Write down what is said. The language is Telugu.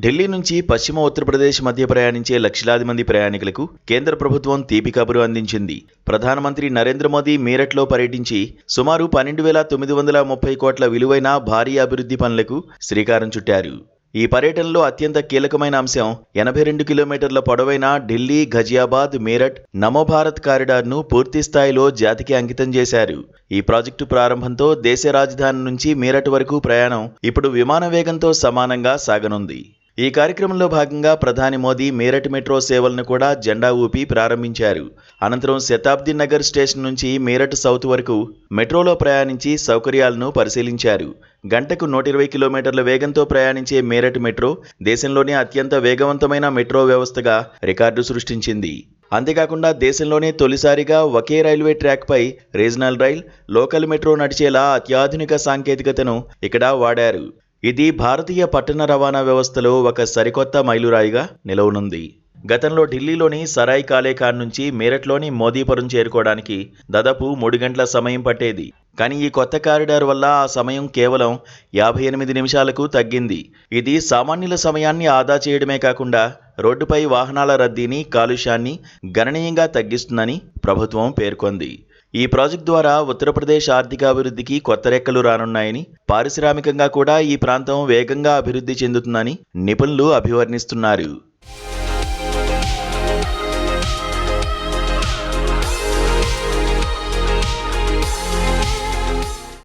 ఢిల్లీ నుంచి పశ్చిమ ఉత్తరప్రదేశ్ మధ్య ప్రయాణించే లక్షలాది మంది ప్రయాణికులకు కేంద్ర ప్రభుత్వం తీపి కబురు అందించింది. ప్రధానమంత్రి నరేంద్ర మోదీ మీరట్లో పర్యటించి సుమారు 12,930 కోట్ల విలువైన భారీ అభివృద్ధి పనులకు శ్రీకారం చుట్టారు. ఈ పర్యటనలో అత్యంత కీలకమైన అంశం 82 కిలోమీటర్ల పొడవైన ఢిల్లీ ఘజియాబాద్ మీరట్ నమో భారత్ కారిడార్ను పూర్తి స్థాయిలో జాతికి అంకితం చేశారు. ఈ ప్రాజెక్టు ప్రారంభంతో దేశ రాజధాని నుంచి మీరట్ వరకు ప్రయాణం ఇప్పుడు విమాన వేగంతో సమానంగా సాగనుంది. ఈ కార్యక్రమంలో భాగంగా ప్రధాని మోదీ మీరట్ మెట్రో సేవలను కూడా జెండా ఊపి ప్రారంభించారు. అనంతరం శతాబ్ది నగర్ స్టేషన్ నుంచి మీరట్ సౌత్ వరకు మెట్రోలో ప్రయాణించి సౌకర్యాలను పరిశీలించారు. గంటకు 120 కిలోమీటర్ల వేగంతో ప్రయాణించే మీరట్ మెట్రో దేశంలోనే అత్యంత వేగవంతమైన మెట్రో వ్యవస్థగా రికార్డు సృష్టించింది. అంతేకాకుండా దేశంలోనే తొలిసారిగా ఒకే రైల్వే ట్రాక్పై రీజనల్ రైల్, లోకల్ మెట్రో నడిచేలా అత్యాధునిక సాంకేతికతను ఇక్కడ వాడారు. ఇది భారతీయ పట్టణ రవాణా వ్యవస్థలో ఒక సరికొత్త మైలురాయిగా నిలవనుంది. గతంలో ఢిల్లీలోని సరాయ్ కాలే ఖాన్ నుంచి మీరట్లోని మోదీపురం చేరుకోవడానికి దాదాపు 3 గంటల సమయం పట్టేది. కానీ ఈ కొత్త కారిడార్ వల్ల ఆ సమయం కేవలం 58 నిమిషాలకు తగ్గింది. ఇది సామాన్యుల సమయాన్ని ఆదా చేయడమే కాకుండా రోడ్డుపై వాహనాల రద్దీని, కాలుష్యాన్ని గణనీయంగా తగ్గిస్తుందని ప్రభుత్వం పేర్కొంది. ఈ ప్రాజెక్టు ద్వారా ఉత్తరప్రదేశ్ ఆర్థికాభివృద్ధికి కొత్త రెక్కలు రానున్నాయని, పారిశ్రామికంగా కూడా ఈ ప్రాంతం వేగంగా అభివృద్ధి చెందుతుందని నిపుణులు అభివర్ణిస్తున్నారు.